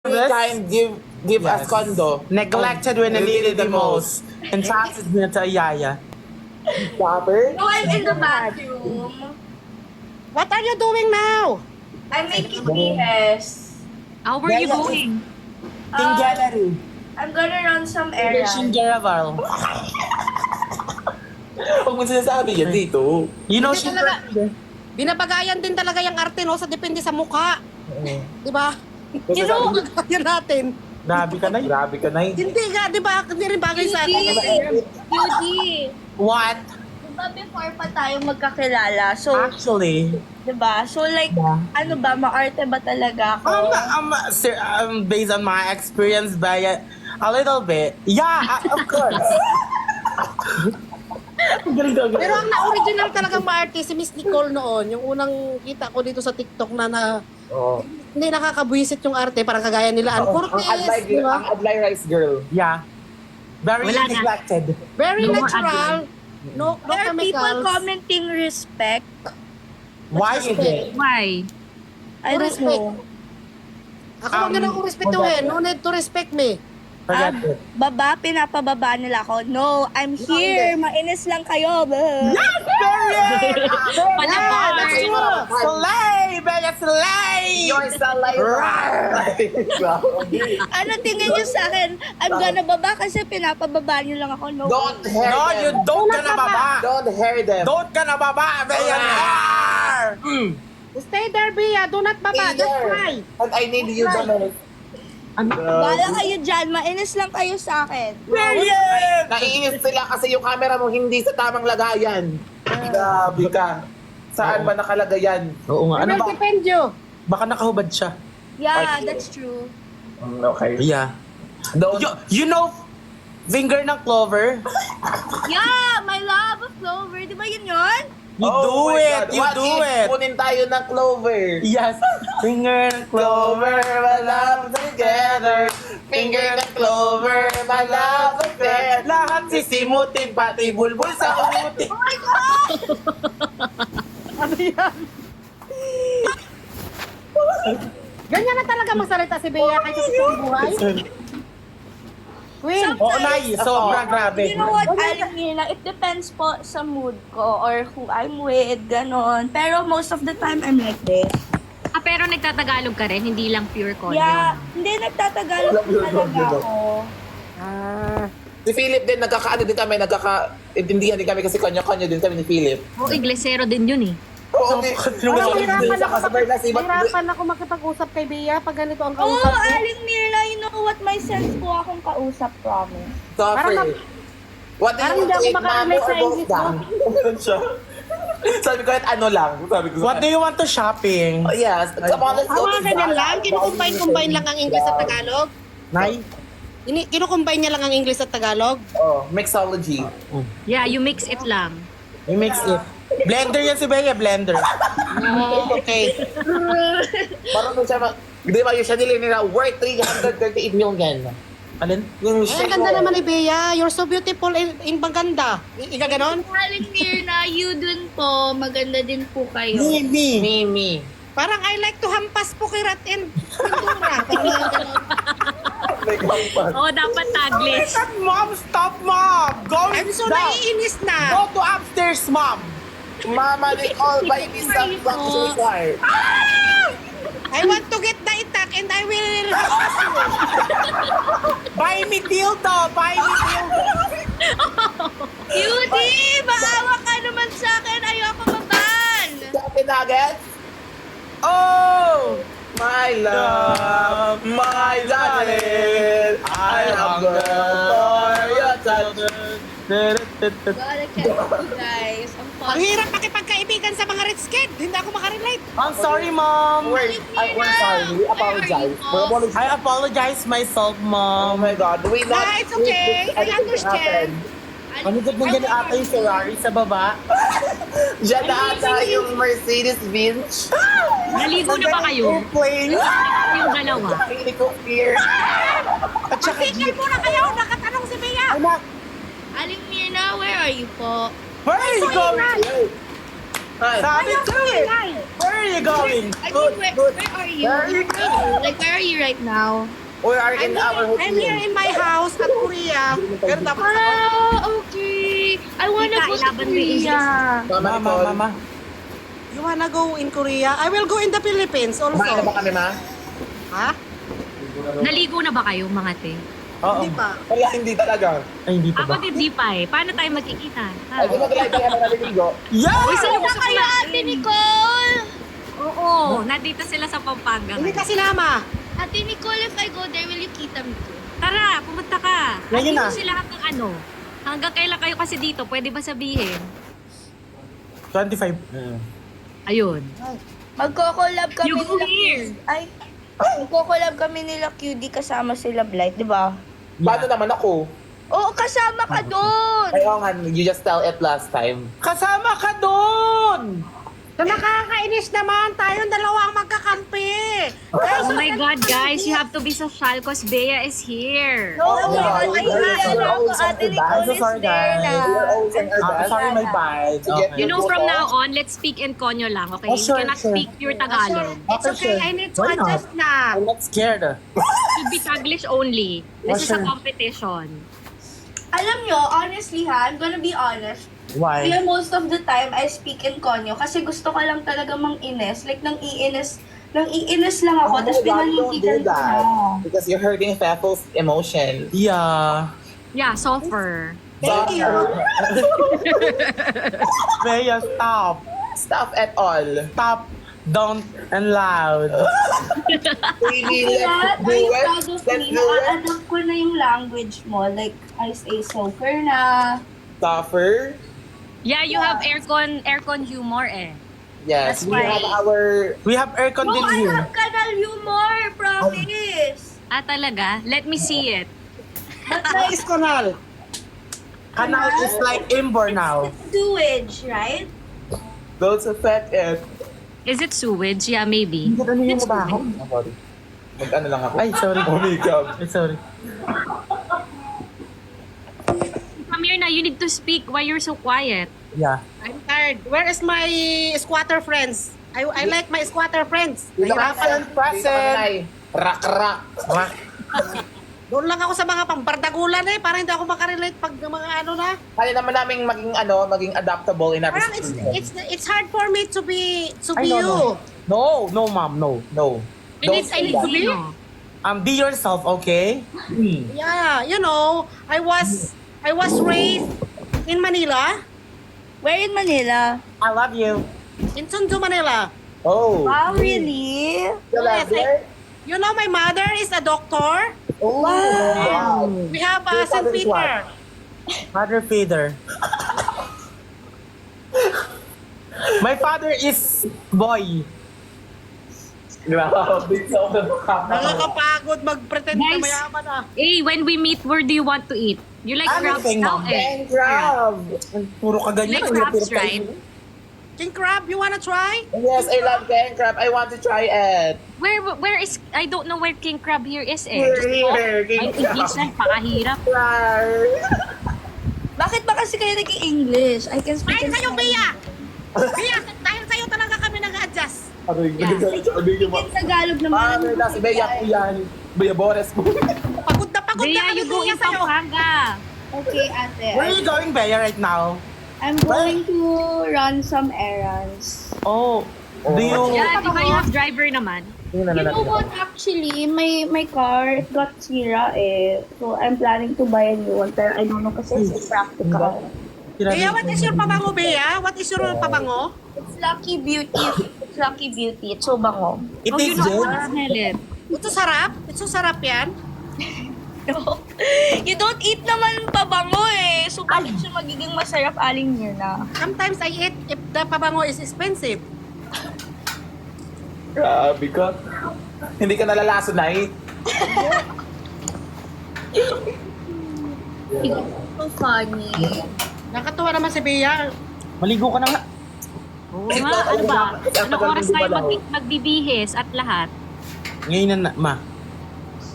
This Time give us Yes. condo. neglected when I needed the most. Entrusted me to Yaya. Proper? No, I'm in the bathroom. What are you doing now? I'm making BS. How were you Yeah, yeah. going? In gallery. I'm gonna run some Fishing errands. Garaval. Huwag mo sinasabi yan dito. You know, Hindi she talaga. Binabagayan din talaga yung arte, no? Sa depende sa mukha. Di ba? You know, Binabagayan natin. Grabe ka na. grabe ka na eh. Hindi nga, di ba? Hindi rin bagay sa atin. Judy, What? diba before pa tayo magkakilala? So, Actually, diba? So like, ano ba, maarte ba talaga ako? based on my experience, a little bit. Yeah, of course. Pero ang na-original talagang maarte si Miss Nicole noon. Yung unang kita ko dito sa TikTok na Oo. hindi nakakabwisit yung arte. Parang kagaya nila. Ann Cortez, di ba? Ang Adlai Rice Girl. Yeah. Very Wala na. neglected. Very No more natural. No There are people chemicals. commenting respect. Why is it? Why? I don't Respect. know. Ako wag na akong respetuhin. No need to respect me. Forget it. Baba, pinapababa nila ako. No, I'm here. Mainis lang kayo. Period! Palabar! That's true. Slay! Bella Slay! You're so like... Ano tingin nyo sa akin? I'm gonna baba kasi pinapababa nyo lang ako. No. Don't hear No, them. you don't ka na baba! Don't hear them. Don't ka na baba! Bella Stay there, Bia. Do not baba. Stay Just there. try. And I need you the most. Bala kayo dyan. Mainis lang kayo sa akin. Period! Naiinis sila kasi yung camera mo hindi sa tamang lagayan. Grabe ka. Saan ba nakalagay yan? Oo nga. I Ano will ba? defend you. Baka nakahubad siya. Yeah, that's true. Okay. Yeah. Don't. You know, finger ng clover? Yeah, my love of Clover. Di ba yun yun? You Oh do my it! God. You What do if it! Kunin tayo ng Clover. Yes. Finger ng clover. Clover, my love together. Finger ng clover, my love together. Lahat sisimutin, pati bulbul sa umutin. Ano yan? Ganyan na talaga magsalita si Bea kaysa sa totoong buhay. Queen, Oo, Nay. Sobra grabe. You know what, Alimina? It depends po sa mood ko or who I'm with, ganon. Pero most of the time, I'm like this. Ah, pero nagtatagalog ka rin, hindi lang pure Korean. Yeah, hindi nagtatagalog talaga ako. Si Philip din, nagkakaano din kami, nagkakaintindihan din kami kasi kanya-kanya din kami ni Philip. Oo, Inglesero din yun eh. Oo, parang Hirapan hirapan ako makipag-usap kay Bea pag ganito ang Oo, kausap ko. Aling Mirna, you know what? My sense po akong kausap, promise. Suffer. What do parang you hindi want to ako eat, makarelate mamo sa or both English down? Ganun siya. Sabi ko kahit ano lang. Sabi ko What do you want to shopping? Oh, yes. Come on, let's Ang go mga to ganyan Zara. lang, kinukumbine lang ang English at Tagalog. Nay? Kinukumbine niya lang ang English at Tagalog. Oh, mixology. Yeah, you mix it lang. You mix it. Blender yan si Bea, blender. Oh, okay. Parang siya, di ba yung Chanel nila worth 338 million. Alin? Yung Ay, ang ganda naman ni Bea. You're so beautiful in maganda. Ika ganon? Aling Mirna, you dun po, maganda din po kayo. Mimi. Mimi. Parang I like to hampas po kay Rat and Pintura. Parang mga ganon. Oo, dapat taglish. Stop, mom! Stop, mom! Go I'm so down. naiinis Go na. to upstairs, mom! Mama Nicole, buy me some boxer car. I want to get the itak and I will... Buy me dildo! Buy me dildo! Cutie, maawa ka naman sa akin. Ayoko maban. Chicken nuggets? Oh! My love, my darling, I hunger for your touch. God, I can't you guys. Ang hirap makipagkaibigan sa mga rich kid. Hindi ako makarelate. I'm sorry, mom! We're sorry, we apologize. We apologize. I apologize myself, Oh mom. my God, we not. Nah, it's okay. I understand. Ano dyan na dyan ata yung Ferrari sa baba? Diyan na ata yung Mercedes-Benz. Naligo na ba kayo? Airplane! Yung dalawa. Hindi ko fear. At saka Tigil muna kayo. Nakatanong si Bea. Anak, Aling Mirna, where are you po? where are you going? Sabi ko eh. Where are you going? I mean, where are you? Where are you Like, where are you right now? We are in our I'm here hotel. in my house at Korea. Pero dapat ako. Okay. I wanna Tita, go to ilaban mo yung Korea. Mama, Nicole. Mama. You wanna go in Korea? I will go in the Philippines Kumain na ba also. kami, ma? Ha? Naligo na ba kayo, mga te? Oo. Hindi pa. Wala, hindi talaga. Ay, hindi pa Ako ba? din di pa eh. Paano tayo magkikita? Ha? Ay, di mag-live kaya na naliligo. Yeah! Uy, sino Ano gusto kayo, kumain? Ate Nicole? Oo, nandito sila sa Pampanga. Hindi ngayon. ka sinama. Ate Nicole, if I go there, will you kita me too? Tara, pumunta ka. Ngayon Andito na. sila hanggang ano? Hanggang kailan kayo kasi dito? Pwede ba sabihin? 25. Ayun. Magko-collab kami You go nila here. Ay, magko-collab kami nila QD kasama sila Blight, di ba? Paano naman ako? Oo, kasama ka doon! Ay, oo nga, you just tell it last time. Kasama ka doon! So nakakainis naman. Tayong dalawa ang magkakampi. Oh my God, guys, you have to be social because Bea is here. No, yeah, ay, you're ay, always on Ate your Nicole bad. is Sorry, there guys. na. You're always on our I'm best. sorry, my bad. Sige. Okay. You know, from now on, let's speak in Konyo lang, okay? Oh, sure, you cannot sure. speak pure Tagalog. It's okay. I need to Why not? adjust na. I'm not scared. Should be Taglish only. This is a sure. competition. Alam nyo, honestly ha, I'm gonna be honest. Why? Kaya most of the time, I speak in Konyo kasi gusto ko lang talaga mang-ines. Like, nang iinis lang ako, tapos do pinanindigan ko that. na. Because you're hurting Feffel's emotions. Yeah. Yeah, softer. Thank you. Bea, stop. Stop at all. Stop. Don't and loud. Really, Kaya, let's do are you it. proud of Let's me? do it. Na-adapt ko na yung language mo. Like, I say sofer na. Suffer. Yeah, you have aircon humor eh. Yes, That's we right. have our... We have aircon No, din I here. have kanal humor, promise. Ah, talaga? Let me see it. But What like, is kanal? Kanal is like inborn now. sewage, right? Go to Fet it. Is it sewage? Yeah, maybe. Ano yung It's mabaho? Oh, sorry. Mag-ano lang ako. Ay, sorry. Oh my God. Ay, sorry. Come here na, you need to speak why you're so quiet. Yeah. I'm tired. Where is my squatter friends? I like my squatter friends. Dito ka Nahirapan. present. Rak-rak. Rak. Doon lang ako sa mga pambardagulan eh. Para hindi ako makarelate pag mga ano na. Kaya naman namin maging adaptable in our Parang it's hard for me to be Ay, no, you. no. No, ma'am. No. No. I Don't need say to that. be. Be yourself, okay? Yeah, you know, I was raised in Manila, Where in Manila? I love you. in Tondo, Manila. Oh. Wow, really? You love it? You know, my mother is a doctor. Oh. Wow. We have Your St. father is what? Peter. Mother feeder. My father is boy. Grabe. Sobrang Nakakapagod mag-pretend na Guys. mayaman ah. Hey, when we meet, where do you want to eat? You like crabs Anything, now ma'am. eh. And crab. Puro ka ganyan. Like Ang crabs, hirap-hirap right? kainin. King crab, you wanna try? Yes, I love king crab. I want to try it. Where is, I don't know where king crab here is eh. Here, Just go. king Ay, English crab. lang, pakahirap. Bakit ba kasi kayo nag-English? I can speak Dahil in sa'yo, Spanish. Bea! Bea, dahil sa'yo talaga kami nag-adjust. Speak in Tagalog naman. Ah, si Bea po yan. Bea Bores po. Pagod na Bea, kami, you go Bea, in sa'yo. Pampanga. Okay, ate. Where are you going, Bea, right now? I'm going to run some errands. Oh. Do you... Yeah, di ba you have driver naman? You know what, actually, my car, it got sira eh. So, I'm planning to buy a new one. Pero I don't know kasi it's practical. Bea, what is your pabango, Bea? What is your pabango? It's Lucky Beauty. It's Lucky Beauty. It's so bango. It Oh, is you know good. what? Smell it. Ito sarap? Ito sarap yan? No. You don't eat naman pabango eh. So, bakit siya magiging masarap aling niyo na? Sometimes I eat if the pabango is expensive. Grabe ka. Hindi ka nalalaso, Night. So funny. Nakatuwa naman si Bea. Maligo ka na nga. Oo nga, ano ba? Anong oras tayo magbibihis at lahat? Ngayon na, ma.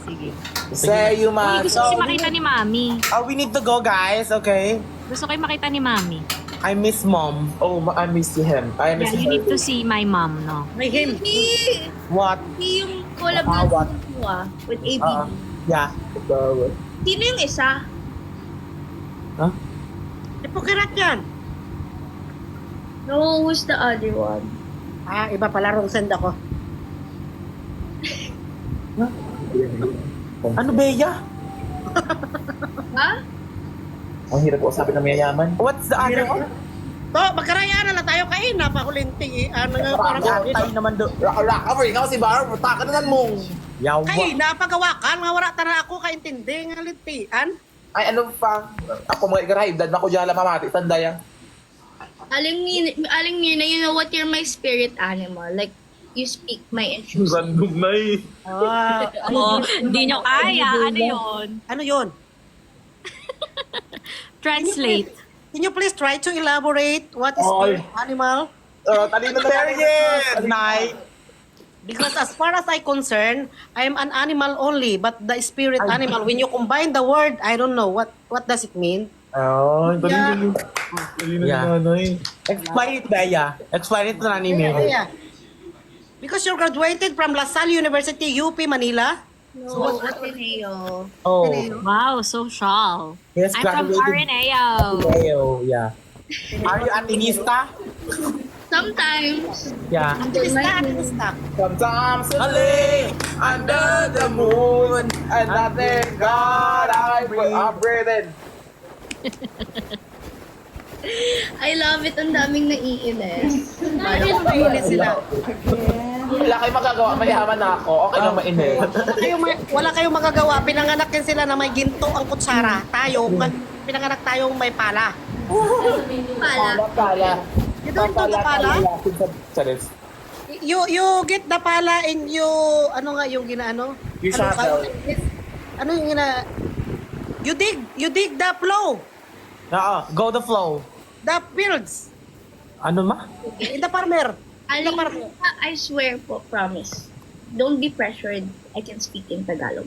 Sige. Say you, Uy, man. gusto kasi makita ni Mami. We need to go, guys, okay? Gusto kayo makita ni Mami. I miss mom. Oh, I miss him. I miss Yeah, you need to see my mom, no? May him. Hindi! What? Hindi yung collab What? natin mo with ABD. Yeah. Sino yung isa? Huh? Ipukirat yan. No, who's the other one? Ah, iba pala wrong send ako. Ano, Bea? Ha? Ang hirap po usapin ng mayayaman. What's the other one? To, magkarayaan na lang tayo kay napakulinti. Ano nga parang Tayo naman do. Rock, ikaw si Bar, taka na nan mong. Yawa. kay napagawakan nga wala tara ako kaintindi nga lintian. Ay, ano pa? Ako mga igarahay, dad na ko dyan mamati, tandaya. Aling Mina, you know what? You're my spirit animal. Like, you speak my issues. Random na eh. Ah, Oh, hindi nyo kaya. Ano yun? ano yun? Translate. Can you please try to elaborate what is Oy. animal? Talino na Period! Night. Because as far as I concern, I am an animal only, but the spirit animal, when you combine the word, I don't know, what does it mean? Oh, talino. Yeah. Explain it, Bea. Explain it to Nani Mary. Yeah. Because you graduated from La Salle University, UP, Manila. No, Ateneo. Oh. Wow, social. Yes, I'm from graduated. RNAO. Oh, yeah. Are you atinista? Sometimes. Yeah. Atinista. Sometimes early under the moon, and nothing God I'm breathing. I love it. Ang daming naiinis. Mainit sila. Wala kayong magagawa, mayaman na ako. Okay lang mainit. Wala kayong magagawa. Pinanganak din sila na may ginto ang kutsara. Tayo, pinanganak tayong may pala. Pala. Pala. You don't know the pala? Charis. You get the pala and you, ano nga yung ginaano? You Ano shuttle. Ano yung gina... You dig the flow, Go the flow. the fields, Ano ma? in the farmer. Aling, I swear po, promise. Don't be pressured. I can speak in Tagalog.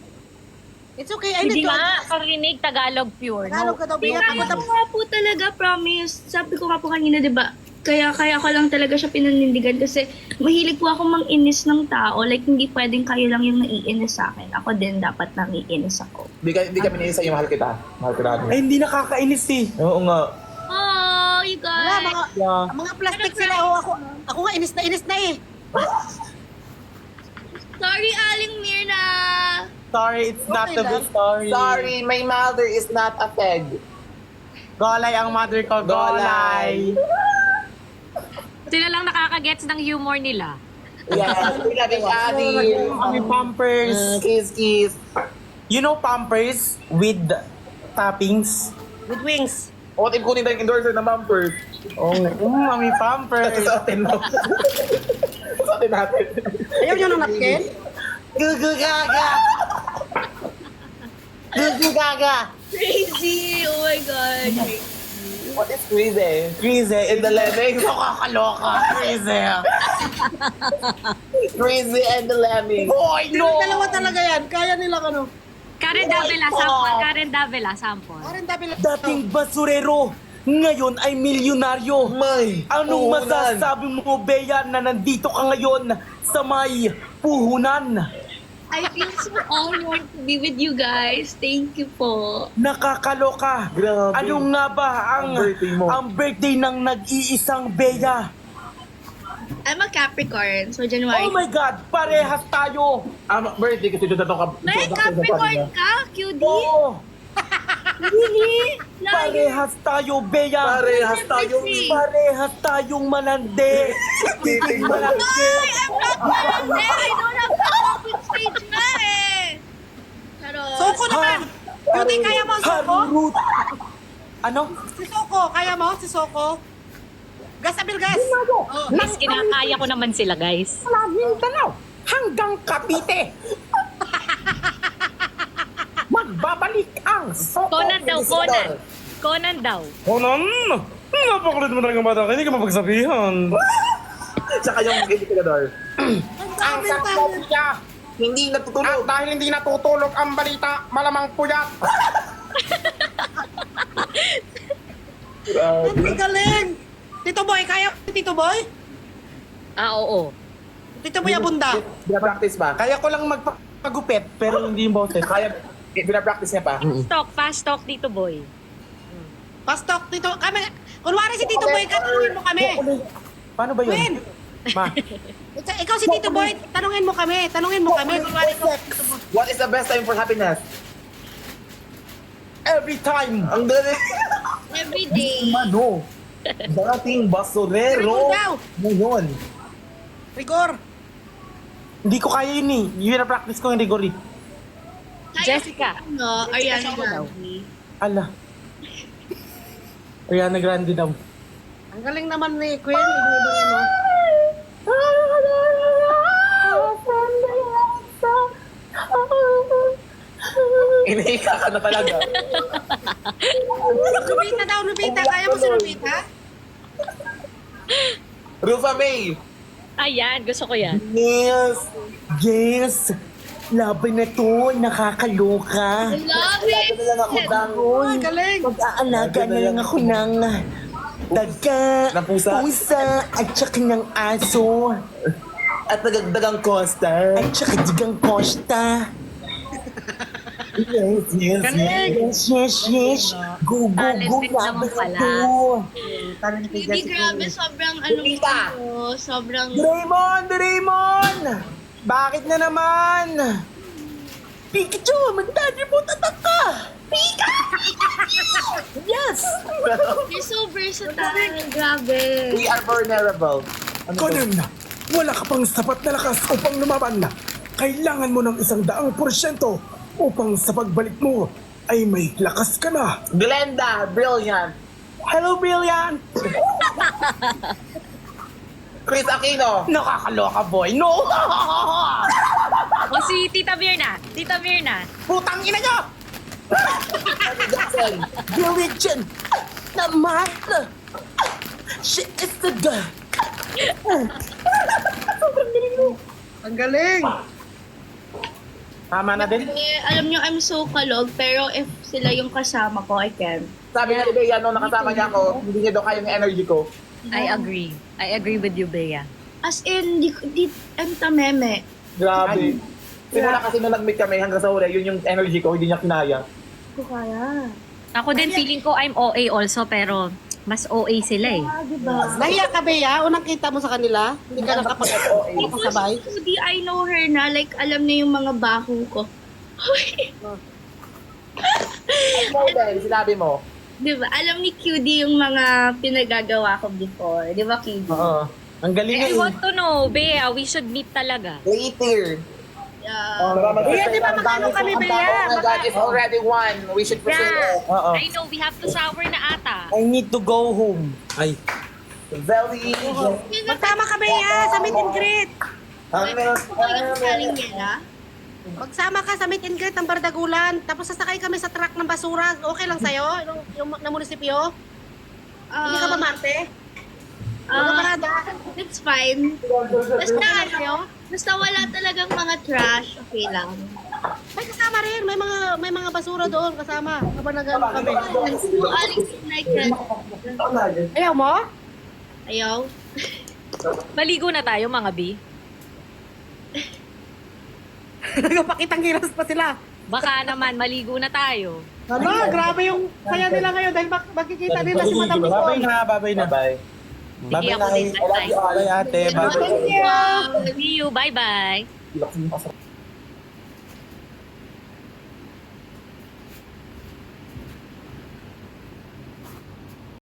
It's okay, I Hindi need to... nga, parinig Tagalog pure. Tagalog ka daw, Bea. Kaya ko nga po talaga, promise. Sabi ko nga po kanina, di ba? Kaya ko lang talaga siya pinanindigan kasi mahilig po ako manginis ng tao. Like, hindi pwedeng kayo lang yung naiinis sa akin. Ako din dapat naiinis ako. Di kami niisa yung mahal kita. Mahal kita. Ay, hindi nakakainis eh. Oo nga. Oh, you Wala, guys. mga plastic sila. Oh, ako nga, inis na eh. Sorry, Aling Mirna. Sorry, it's not Okay a good lang. story. Sorry, my mother is not a peg. Golay ang mother ko. Golay. Sila lang nakakagets ng humor nila. Yes, we love each other. Kami Pampers. Kiss, kiss. You know Pampers with toppings? With wings. O, team kunin tayong endorser ng Pampers. Oh, Mami Pampers. Suotin mo. Suotin natin. Ayaw nyo ng napkin? Gugu gaga. Gugu gaga. Crazy. Oh my God. What is crazy? Crazy In the lemmings. Nakakaloka. Crazy. Crazy and the lemmings. Boy, Pero no. dalawa talaga yan. Kaya nilang ano. Karen Davila, sample. Karen Davila, sample. Parang dami lang. Dating basurero, ngayon ay milyonaryo. May Anong puhunan. masasabi mo, Bea, na nandito ka ngayon sa may puhunan? I feel so honored to be with you guys. Thank you po. Nakakaloka. Grabe. Ano nga ba ang Ang birthday mo. ang birthday ng nag-iisang Bea? I'm a Capricorn, so January. Oh my God, parehas tayo. Birthday kasi doon ka. May Capricorn ka, QD? Oo, Really? Liar. parehas tayo, Bea. Parehas tayo. Parehas tayong malandi. Titing Malandi. Ay, I'm not Malande. I don't have the open stage na eh. Pero, Soko naman. Beauty, kaya mo, Soko? Harurut. Ano? Si Soko, kaya mo? Si Soko? Gas, Abil, gas. Oh. Mas kinakaya ko naman sila, guys. Mindanao hanggang Cavite. Magbabalik ang Soko. Conan daw, Conan. Conan daw. Conan! Napakalit mo talagang bata. Hindi ka mapagsabihan. Tsaka yung indicador. Ang sakop niya. Hindi At natutulog. dahil hindi natutulog ang balita, malamang puyat. Ang galing! Tito Boy, kaya Tito Boy? Oo. Tito Boy Abunda. Binapractice ba? Kaya ko lang magpagupit, pero hindi yung boses. Kaya, binapractice niya pa. Fast talk, Tito Boy. Pastok, Tito. Kami, kunwari si Tito Boy, tanungin mo kami. Paano ba Win! yun? Ma, Ikaw si Tito Boy, tanungin mo kami. Tanungin mo kami. Kunwari ikaw si Tito Boy. What is the best time for happiness? every time. Ang galing. Every day. Mano. Dating basurero. Rigor daw. Ngayon. Rigor. Hindi ko kaya yun eh. Yun na practice ko yung rigor eh. Jessica. No, Ariana Grande. Ala. Ariana Grande daw. Ang galing naman ni Queen. Ibibigay mo. Inihika ka na talaga. Lupita daw, Lupita. Kaya mo si Lupita? Rufa May. Ayan, gusto ko yan. Yes. Yes. Laban na to. Nakakaloka. Love Lagi it! na lang ako dang. Ay, galing. Mag-aalaga na lang ako ng daga, Ng pusa. at saka ng aso, At nagagdagang Costa. at saka digang Costa. Yes, yes, yes. Yes, yes, yes. Go, go, go. Talented Laban naman na pala. to. Hindi, grabe. Sobrang ano Lupita. mo. Sobrang... Doraemon! Bakit na naman? Pikachu! Magdadri mo tatak ka! Pika! Yes! You're so versatile. Grabe. We are vulnerable. Ano to? Ganun na. Wala ka pang sapat na lakas upang lumaban na. Kailangan mo ng 100% upang sa pagbalik mo ay may lakas ka na. Glenda, brilliant. Hello, Brilliant! Chris Aquino. Nakakaloka, boy! No! O si Tita Mirna. Tita Mirna. Putang ina nyo! Michael Jackson. Billie Jean! Naman! She is the girl! Ang galing. Tama na din? Alam nyo, I'm so kalog, pero if sila yung kasama ko, I can. Sabi ni Bea nung nakasama niya ako, hindi niya daw kaya yung energy ko. I agree. I agree with you, Bea. As in, di meme. Grabe. Simula kasi nung nag-meet kami hanggang sa huli, yun yung energy ko, hindi niya kinaya. Ko kaya. Ako din, feeling ko I'm OA also, pero mas OA sila eh. Ah, diba? Nahiya ka, Bea? Unang kita mo sa kanila? Hindi ka nakapag-sabay? Hindi, I know her na. Like, alam niya yung mga baho ko. Ano din, sinabi mo? Diba? Alam ni QD yung mga pinagagawa ko before. Di ba, QD? Oo. Ang galing I nga want to know, Bea, we should meet talaga. Later. Yeah. Bea, di ba magkano kami, Bea? Oh my God, it's already one. We should proceed. Yeah. Oo. I know, we have to shower na ata. I need to go home. Ay. Very. Magsama ka, Bea, sa meet and greet. Yung saling nila. Magsama ka sa meet and greet ng Bardagulan. Tapos sasakay kami sa truck ng basura. Okay lang sa'yo? Yung na munisipyo? Hindi ka ba, Marte? Mga parada? It's fine. Basta wala talagang mga trash, okay lang. May kasama rin. May mga basura doon kasama. Habang nag-ano kami. So, Alex, like that. Ayaw mo? Ayaw. Maligo na tayo, mga B. Nagpakitang gilas pa sila. Baka naman, maligo na tayo. Ano? Grabe yung saya nila ngayon dahil makikita nila si Madam Babay Nicole. na, babay na. Bye. Sige, ako din. Bye, ate. Bye. Wow. See you. Bye-bye. Bye.